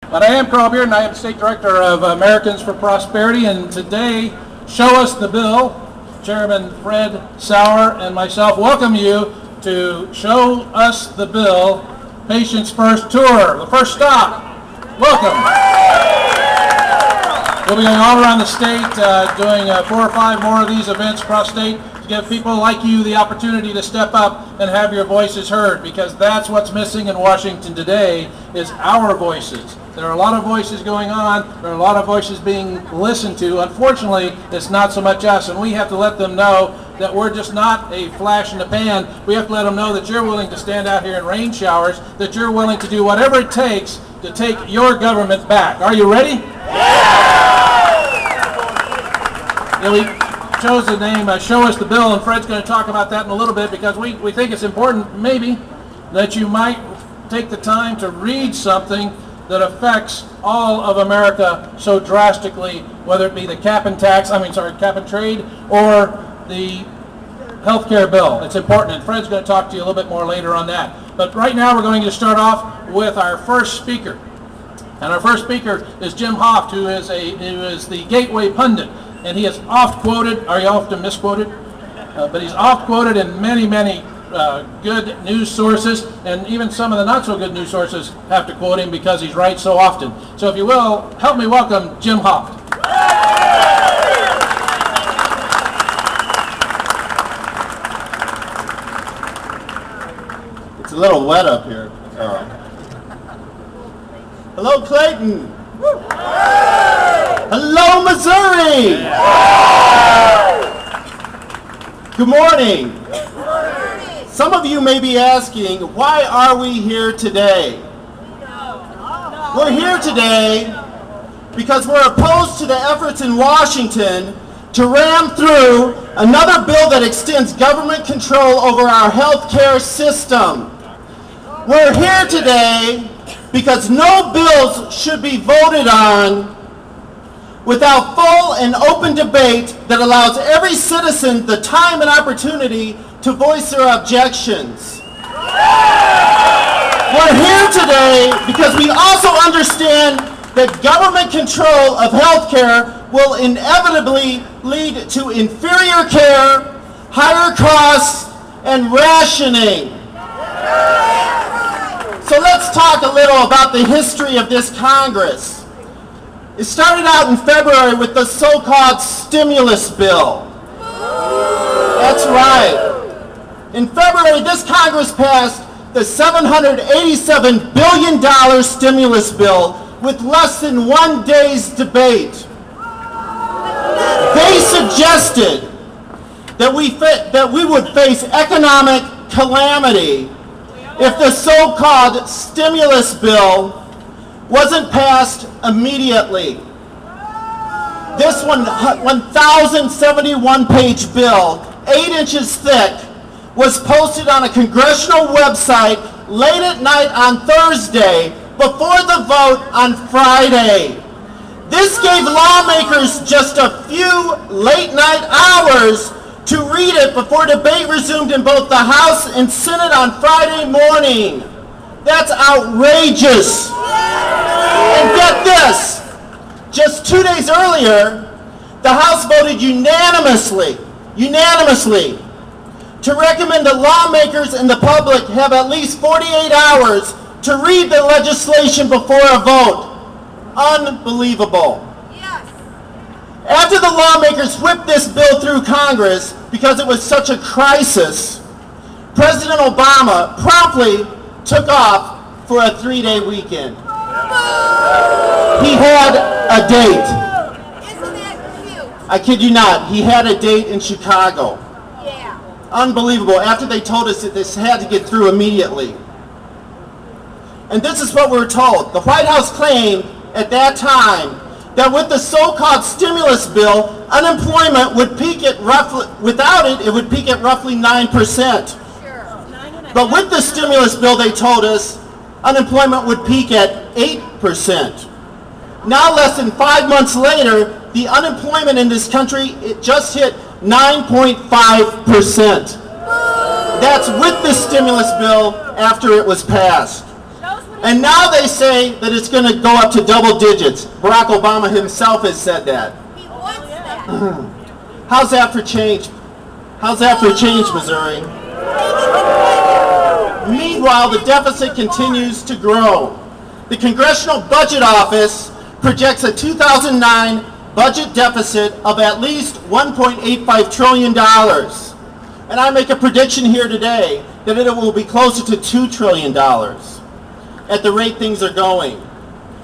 But I am Carl Beard, and I am State Director of Americans for Prosperity, and today, Show Us the Bill, Chairman Fred Sauer and myself welcome you to Show Us the Bill, Patients First Tour, the first stop. Welcome. We'll be going all around the state doing 4 or 5 more of these events across state to give people like you the opportunity to step up and have your voices heard, because that's what's missing in Washington today is our voices. There are a lot of voices going on. There are a lot of voices being listened to. Unfortunately, it's not so much us, and we have to let them know that we're just not a flash in the pan. We have to let them know that you're willing to stand out here in rain showers, that you're willing to do whatever it takes to take your government back. Are you ready? Yeah, we chose the name Show Us the Bill, and Fred's going to talk about that in a little bit, because we think it's important maybe that you might take the time to read something that affects all of America so drastically, whether it be the cap and trade, or the health care bill. It's important, and Fred's going to talk to you a little bit more later on that. But right now we're going to start off with our first speaker. And our first speaker is Jim Hoft, who is the Gateway Pundit. And he is oft quoted, or he often misquoted, but he's oft quoted in many, many good news sources, and even some of the not so good news sources have to quote him because he's right so often. So if you will, help me welcome Jim Hoft. It's a little wet up here. Hello, Clayton. Hello, Missouri. Good morning. Some of you may be asking, why are we here today? We're here today because we're opposed to the efforts in Washington to ram through another bill that extends government control over our health care system. We're here today because no bills should be voted on without full and open debate that allows every citizen the time and opportunity to voice their objections. We're here today because we also understand that government control of health care will inevitably lead to inferior care, higher costs, and rationing. So let's talk a little about the history of this Congress. It started out in February with the so-called stimulus bill. That's right. In February, this Congress passed the $787 billion stimulus bill with less than 1 day's debate. They suggested that we would face economic calamity if the so-called stimulus bill wasn't passed immediately. This 1,071-page bill, 8 inches thick, was posted on a congressional website late at night on Thursday before the vote on Friday. This gave lawmakers just a few late-night hours to read it before debate resumed in both the House and Senate on Friday morning. That's outrageous. And get this, just 2 days earlier, the House voted unanimously to recommend the lawmakers and the public have at least 48 hours to read the legislation before a vote. Unbelievable. Yes. After the lawmakers whipped this bill through Congress because it was such a crisis, President Obama promptly took off for a 3-day weekend. He had a date. Isn't that cute? I kid you not, he had a date in Chicago. Yeah. Unbelievable, after they told us that this had to get through immediately. And this is what we were told. The White House claimed at that time that with the so-called stimulus bill, unemployment would peak at roughly, without it, it would peak at roughly 9%. Sure. But with the stimulus bill, they told us, unemployment would peak at 8%. Now, less than 5 months later, the unemployment in this country, it just hit 9.5%. That's with the stimulus bill after it was passed. Shows what And now they say that it's going to go up to double digits. Barack Obama himself has said that. He wants that. How's that for change? How's that for change, Missouri? Meanwhile, the deficit continues to grow. The Congressional Budget Office projects a 2009 budget deficit of at least $1.85 trillion. And I make a prediction here today that it will be closer to $2 trillion at the rate things are going.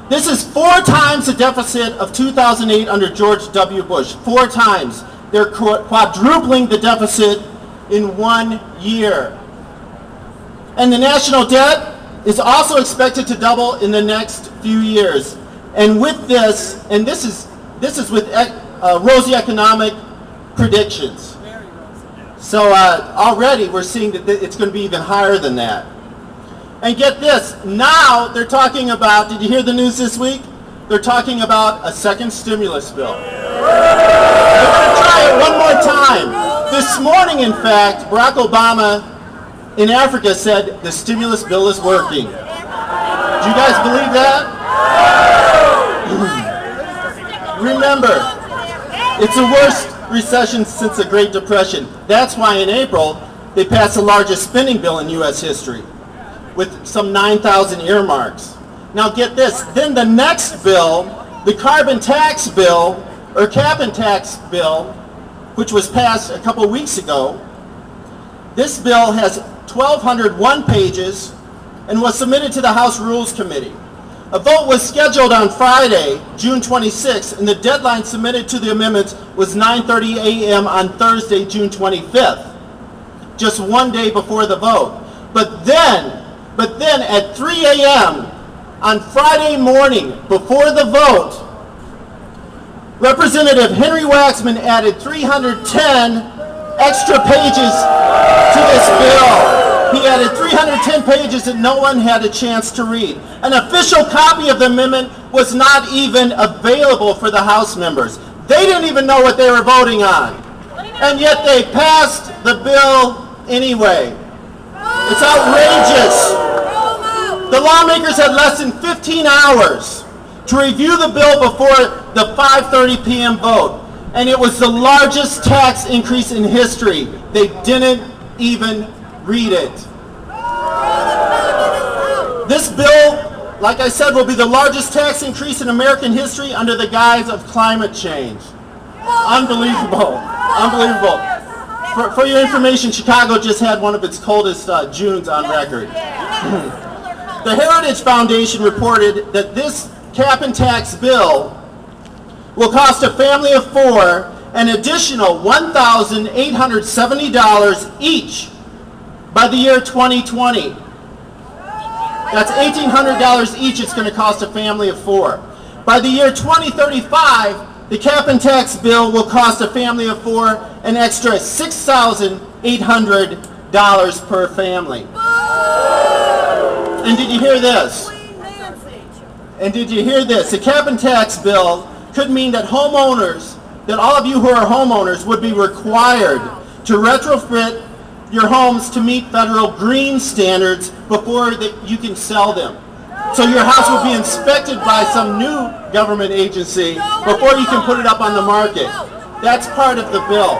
This is 4 times the deficit of 2008 under George W. Bush. 4 times. They're quadrupling the deficit in 1 year. And the national debt is also expected to double in the next few years. And with this, and this is with rosy economic predictions. So already we're seeing that it's going to be even higher than that. And get this, now they're talking about, did you hear the news this week? They're talking about a second stimulus bill. They're going to try it one more time. This morning, in fact, Barack Obama in Africa said the stimulus bill is working. Do you guys believe that? Remember, it's the worst recession since the Great Depression. That's why in April, they passed the largest spending bill in U.S. history with some 9,000 earmarks. Now get this, then the next bill, the carbon tax bill, or cap and tax bill, which was passed a couple weeks ago, this bill has 1,201 pages and was submitted to the House Rules Committee. A vote was scheduled on Friday, June 26th, and the deadline submitted to the amendments was 9:30 a.m. on Thursday, June 25th, just 1 day before the vote. But then at 3 a.m. on Friday morning, before the vote, Representative Henry Waxman added 310 extra pages to this bill. He added 310 pages that no one had a chance to read. An official copy of the amendment was not even available for the House members. They didn't even know what they were voting on. And yet they passed the bill anyway. It's outrageous. The lawmakers had less than 15 hours to review the bill before the 5:30 p.m. vote. And it was the largest tax increase in history. They didn't even read it. This bill, like I said, will be the largest tax increase in American history under the guise of climate change. Unbelievable. Unbelievable. For your information, Chicago just had one of its coldest Junes on record. The Heritage Foundation reported that this cap and tax bill will cost a family of 4 an additional $1,870 each by the year 2020. That's $1,800 each it's going to cost a family of 4. By the year 2035, the cap and tax bill will cost a family of 4 an extra $6,800 per family. And did you hear this? And did you hear this? The cap and tax bill could mean that homeowners, that all of you who are homeowners would be required to retrofit your homes to meet federal green standards before you can sell them. So your house will be inspected by some new government agency before you can put it up on the market. That's part of the bill.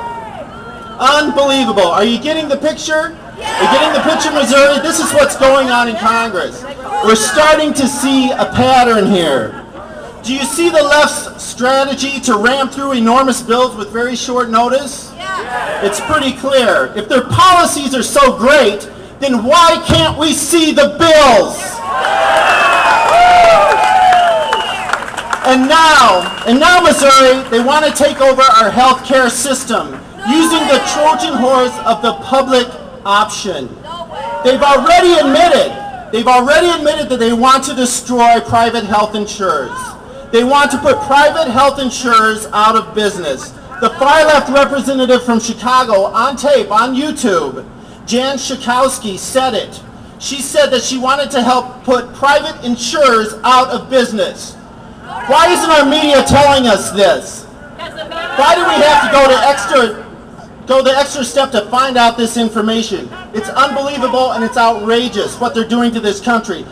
Unbelievable. Are you getting the picture? Are you getting the picture, Missouri? This is what's going on in Congress. We're starting to see a pattern here. Do you see the left's strategy to ram through enormous bills with very short notice? It's pretty clear. If their policies are so great, then why can't we see the bills? And now, Missouri, they want to take over our health care system using the Trojan horse of the public option. They've already admitted that they want to destroy private health insurers. They want to put private health insurers out of business. The far-left representative from Chicago, on tape, on YouTube, Jan Schakowsky, said it. She said that she wanted to help put private insurers out of business. Why isn't our media telling us this? Why do we have to go the extra step to find out this information? It's unbelievable and it's outrageous what they're doing to this country.